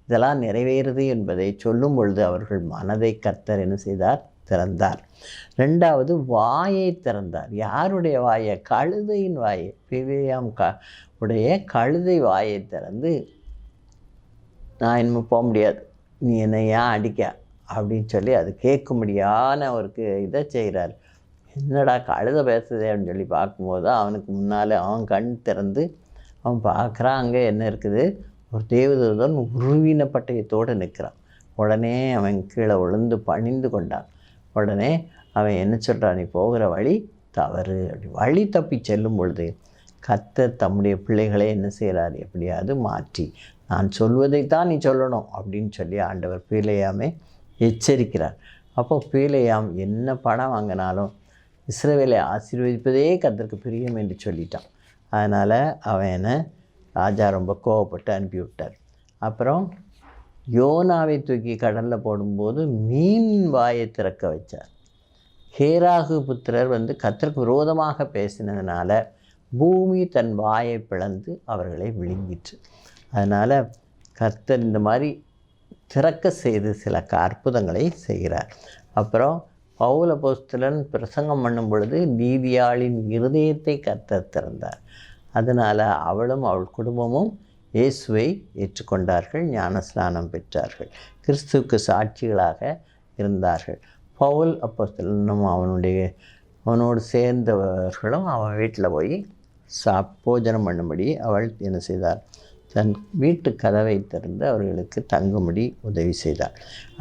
இதெல்லாம் நிறைவேறுது என்பதை சொல்லும் பொழுது அவர்கள் மனதை கர்த்தர் என்ன செய்தார், திறந்தார். 2வது வாயை திறந்தார். யாருடைய வாயை, கழுதையின் வாயை, பிவேயாம் உடைய கழுதை வாயை திறந்து, நான் இனிமேல் போக முடியாது, நீ என்னை ஏன் அடிக்க அப்படின்னு சொல்லி அது கேட்கும்படியான அவருக்கு இதை செய்கிறார். என்னடா கழுதை பேசுதே அப்படின்னு சொல்லி பார்க்கும்போது அவனுக்கு முன்னால் அவன் கண் திறந்து அவன் பார்க்குறான். அங்கே என்ன இருக்குது, ஒரு தேவதூதன் உருவின பட்டயத்தோடு நிற்கிறான். உடனே அவன் கீழே விழுந்து பணிந்து கொண்டான். உடனே அவன் என்ன சொல்கிறான், நீ போகிற வழி தவறு. அப்படி வழி தப்பி செல்லும் பொழுது கர்த்தர் தம்முடைய பிள்ளைகளை என்ன செய்கிறார், எப்படியாவது மாற்றி நான் சொல்வதைத்தான் நீ சொல்லணும் அப்படின்னு சொல்லி ஆண்டவர் பீலேயாமை எச்சரிக்கிறார். அப்போ பீலேயாம் என்ன பணம் வாங்கினாலும் இஸ்ரவேலை ஆசீர்வதிப்பதே கர்த்தருக்கு பிரியம் என்று சொல்லிட்டான். அதனால் அவனை ராஜா ரொம்ப கோவப்பட்டு அனுப்பிவிட்டார். அப்புறம் யோனாவை தூக்கி கடலில் போடும்போது மீன் வாயை திறக்க வச்சார். கேராகு புத்திரர் கர்த்தருக்கு விரோதமாக பேசினதுனால பூமி தன் வாயை பிளந்து அவர்களை விழுங்கிற்று. அதனால் கர்த்தர் இந்த மாதிரி திறக்க செய்து சில அற்புதங்களை செய்கிறார். அப்புறம் பவுல் அப்போஸ்தலன் பிரசங்கம் பண்ணும் பொழுது நீதியாளின் இருதயத்தை கர்த்தர் திறந்தார். அதனால் அவளும் அவள் குடும்பமும் இயேசுவை ஏற்றுக்கொண்டார்கள், ஞானஸ்நானம் பெற்றார்கள், கிறிஸ்துவுக்கு சாட்சிகளாக இருந்தார்கள். பவுல் அப்போஸ்தலனும் அவனோடு சேர்ந்தவர்களும் அவன் வீட்டில் போய் போஜனம் பண்ணும்படி அவள் என்ன செய்தார், தன் வீட்டு கதவை திறந்து அவர்களுக்கு தங்கும்படி உதவி செய்தார்.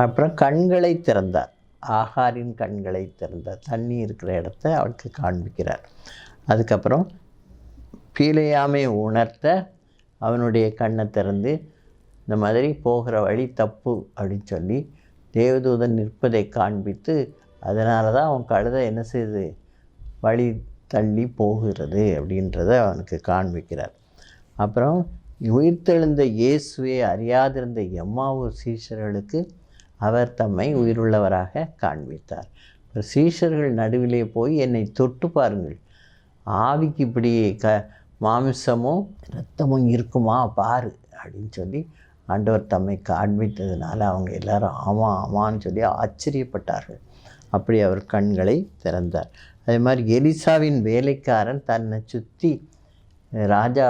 அப்புறம் கண்களை திறந்தார். ஆகாரின் கண்களை திறந்தார். தண்ணி இருக்கிற இடத்த அவளுக்கு காண்பிக்கிறார். அதுக்கப்புறம் பீலேயாமை உணர்த்த அவனுடைய கண்ணை திறந்து இந்த மாதிரி போகிற வழி தப்பு அப்படின்னு சொல்லி தேவதூதன் நிற்பதை காண்பித்து அதனால தான் அவன் கழுதை என்ன செய்யுது, வழி தள்ளி போகிறது அப்படின்றத அவனுக்கு காண்பிக்கிறார். அப்புறம் உயிர்த்தெழுந்த இயேசுவை அறியாதிருந்த எம்மாவூர் சீஷர்களுக்கு அவர் தம்மை உயிருள்ளவராக காண்பித்தார். சீஷர்கள் நடுவிலே போய் என்னை தொட்டு பாருங்கள், ஆவிக்கு இப்படி மாமிசமும் இரத்தமும் இருக்குமா பாரு அப்படின்னு சொல்லி ஆண்டவர் தம்மை காண்பித்ததுனால அவங்க எல்லாரும் ஆமாம் ஆமான்னு சொல்லி ஆச்சரியப்பட்டார்கள். அப்படி அவர் கண்களை திறந்தார். அதே மாதிரி எலிசாவின் வேலைக்காரன் தன்னை சுற்றி ராஜா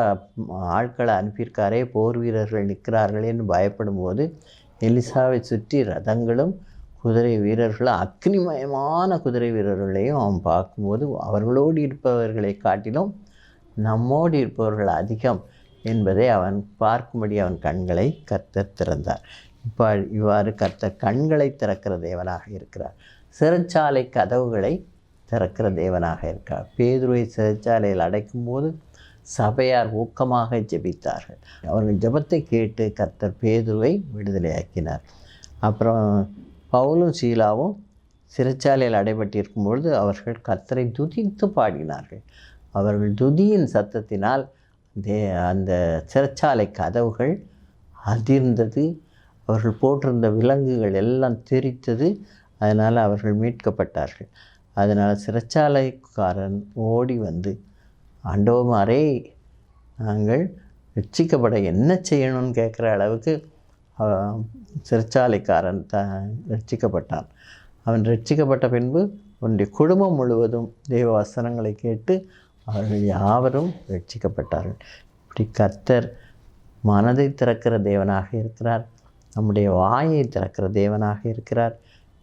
ஆட்களை அனுப்பியிருக்காரே, போர் வீரர்கள் நிற்கிறார்களேன்னு பயப்படும் போது எலிசாவை சுற்றி ரதங்களும் குதிரை வீரர்களும் அக்னிமயமான குதிரை வீரர்களையும் அவன் பார்க்கும்போது அவர்களோடு இருப்பவர்களை காட்டிலும் நம்மோடு இருப்பவர்கள் அதிகம் என்பதை அவன் பார்க்கும்படி அவன் கண்களை கர்த்தர் திறந்தார். இவ்வாறு கர்த்தர் கண்களை திறக்கிற தேவனாக இருக்கிறார். சிறைச்சாலை கதவுகளை திறக்கிற தேவனாக இருக்கிறார். பேதுருவை சிறைச்சாலையில் அடைக்கும்போது சபையார் ஊக்கமாக ஜெபித்தார்கள். அவர்கள் ஜெபத்தை கேட்டு கர்த்தர் பேதுருவை விடுதலையாக்கினார். அப்புறம் பவுலும் சீலாவும் சிறைச்சாலையில் அடைபட்டிருக்கும்பொழுது அவர்கள் கர்த்தரை துதித்து பாடினார்கள். அவர்கள் துதியின் சத்தத்தினால் அந்த சிறைச்சாலை கதவுகள் அதிர்ந்தது. அவர்கள் போட்டிருந்த விலங்குகள் எல்லாம் தெரித்தது. அதனால் அவர்கள் மீட்கப்பட்டார்கள். அதனால் சிறைச்சாலைக்காரன் ஓடி வந்து ஆண்டவரே நாங்கள் ரட்சிக்கப்பட என்ன செய்யணும்னு கேட்குற அளவுக்கு சிறைச்சாலைக்காரன் ரட்சிக்கப்பட்டான். அவன் ரட்சிக்கப்பட்ட பின்பு அவனுடைய குடும்பம் முழுவதும் தெய்வ வசனங்களை கேட்டு அவர்கள் யாவரும் ரட்சிக்கப்பட்டார்கள். இப்படி கர்த்தர் மனதை திறக்கிற தேவனாக இருக்கிறார். நம்முடைய வாயை திறக்கிற தேவனாக இருக்கிறார்.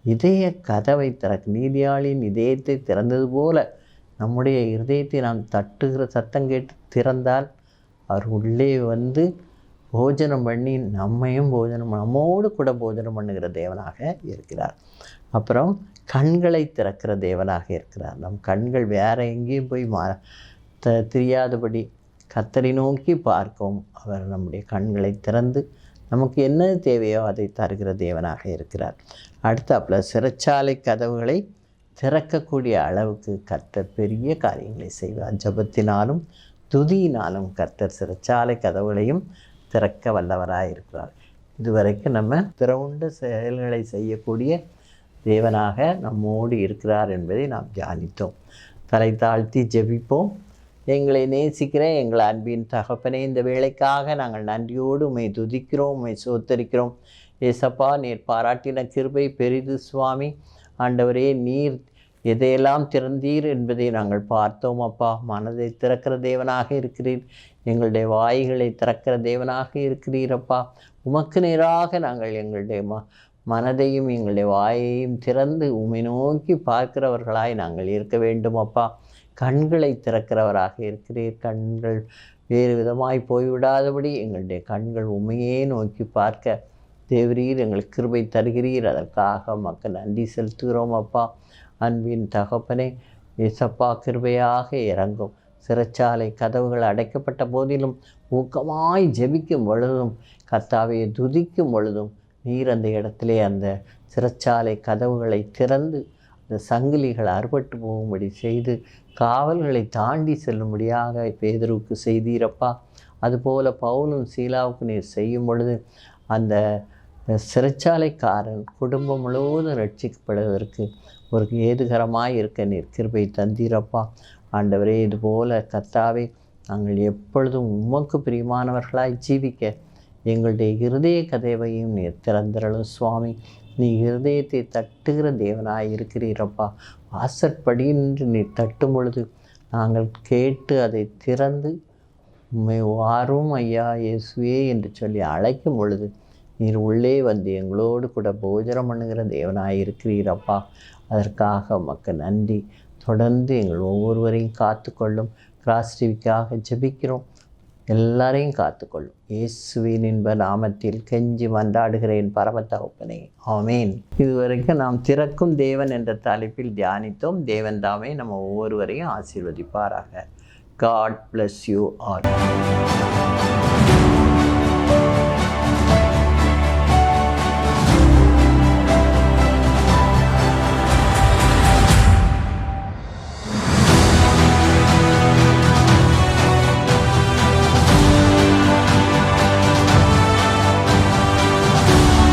இதய கதவை நீதியாளின் இதயத்தை திறந்தது போல நம்முடைய இருதயத்தை நாம் தட்டுகிற சத்தம் கேட்டு திறந்தால் அவர் உள்ளே வந்து போஜனம் பண்ணி நம்மோடு கூட போஜனம் பண்ணுகிற தேவனாக இருக்கிறார். அப்புறம் கண்களை திறக்கிற தேவனாக இருக்கிறார். நம் கண்கள் வேறு எங்கேயும் போய் தெரியாதபடி கர்த்தரை நோக்கி பார்க்கவும் அவர் நம்முடைய கண்களை திறந்து நமக்கு என்ன தேவையோ அதை தருகிற தேவனாக இருக்கிறார். அடுத்தாப்புல சிறைச்சாலை கதவுகளை திறக்கக்கூடிய அளவுக்கு கர்த்தர் பெரிய காரியங்களை செய்வார். ஜபத்தினாலும் துதியினாலும் கர்த்தர் சிறைச்சாலை கதவுகளையும் திறக்க வல்லவராக இருக்கிறார். இதுவரைக்கும் நம்ம திறவுண்ட செயல்களை செய்யக்கூடிய தேவனாக நம்மோடு இருக்கிறார் என்பதை நாம் தியானித்தோம். தலை தாழ்த்தி ஜெபிப்போம். எங்களை நேசிக்கிற எங்கள் அன்பின் தகப்பனே, இந்த வேளைக்காக நாங்கள் நன்றியோடு உம்மை துதிக்கிறோம், உம்மை சோத்தரிக்கிறோம். ஏசப்பா, நீர் பாராட்டின கிருபை பெரிது சுவாமி. ஆண்டவரே, நீர் எதையெல்லாம் திறந்தீர் என்பதை நாங்கள் பார்த்தோம். அப்பா, மனதை திறக்கிற தேவனாக இருக்கிறீர். எங்களுடைய வாய்களை திறக்கிற தேவனாக இருக்கிறீரப்பா. உமக்கு நேராக நாங்கள் எங்களுடைய மனதையும் எங்களுடைய வாயையும் திறந்து உம்மை நோக்கி பார்க்கிறவர்களாய் நாங்கள் இருக்க வேண்டும் அப்பா. கண்களை திறக்கிறவராக இருக்கிறீர். கண்கள் வேறு விதமாய் போய்விடாதபடி எங்களுடைய கண்கள் உண்மையே நோக்கி பார்க்க தேவரீர் எங்களுக்கு கிருபை தருகிறீர். அதற்காக மக்கள் நன்றி செலுத்துகிறோம் அப்பா. அன்பின் தகப்பனே, இயேசப்பா கிருபையாக இறங்கும். சிறைச்சாலை கதவுகள் அடைக்கப்பட்ட போதிலும் ஊக்கமாய் ஜெபிக்கும் பொழுதும் கர்த்தாவை துதிக்கும் பொழுதும் நீர் அந்த இடத்திலே அந்த சிறைச்சாலை கதவுகளை திறந்து அந்த சங்கிலிகள் அறுபட்டு போகும்படி செய்து காவல்களை தாண்டி செல்லும்படியாக பேதுருவுக்கு செய்தீரப்பா. அதுபோல் பவுலும் சீலாவுக்கு நீர் செய்யும் பொழுது அந்த சிறைச்சாலைக்காரன் குடும்பம் முழுவதும் ரட்சிக்கப்படுவதற்கு ஒரு ஏதுகரமாக இருக்க நீர் கிருபை தந்தீரப்பா. ஆண்டவரே, இதுபோல் கர்த்தாவே நாங்கள் எப்பொழுதும் உமக்கு பிரியமானவர்களாய் ஜீவிக்க எங்களுடைய இருதய கதவையும் நீர் திறந்திரளும் சுவாமி. நீ இருதயத்தை தட்டுகிற தேவனாய் இருக்கிறீரப்பா. வாசற்படியின்று நீர் தட்டும் பொழுது நாங்கள் கேட்டு அதை திறந்து உம்மை வாரும் ஐயா இயேசுவே என்று சொல்லி அழைக்கும் பொழுது நீர் உள்ளே வந்து எங்களோடு கூட போஜனம் பண்ணுகிற தேவனாய் இருக்கிறீரப்பா. அதற்காக மக்கள் நன்றி. தொடர்ந்து எங்கள் ஒவ்வொருவரையும் காத்துக்கொள்ளும். கிராஸ் டிவிக்காக ஜெபிக்கிறோம். எல்லாரையும் காத்துக்கொள்ளும். இயேசுவின் இன்ப நாமத்தில் கெஞ்சி மன்றாடுகிறேன் பரம தகப்பனே, ஆமேன். இதுவரைக்கும் நாம் திறக்கும் தேவன் என்ற தலைப்பில் தியானித்தோம். தேவன் தாமே நம்ம ஒவ்வொருவரையும் ஆசீர்வதிப்பாராக. God bless you all.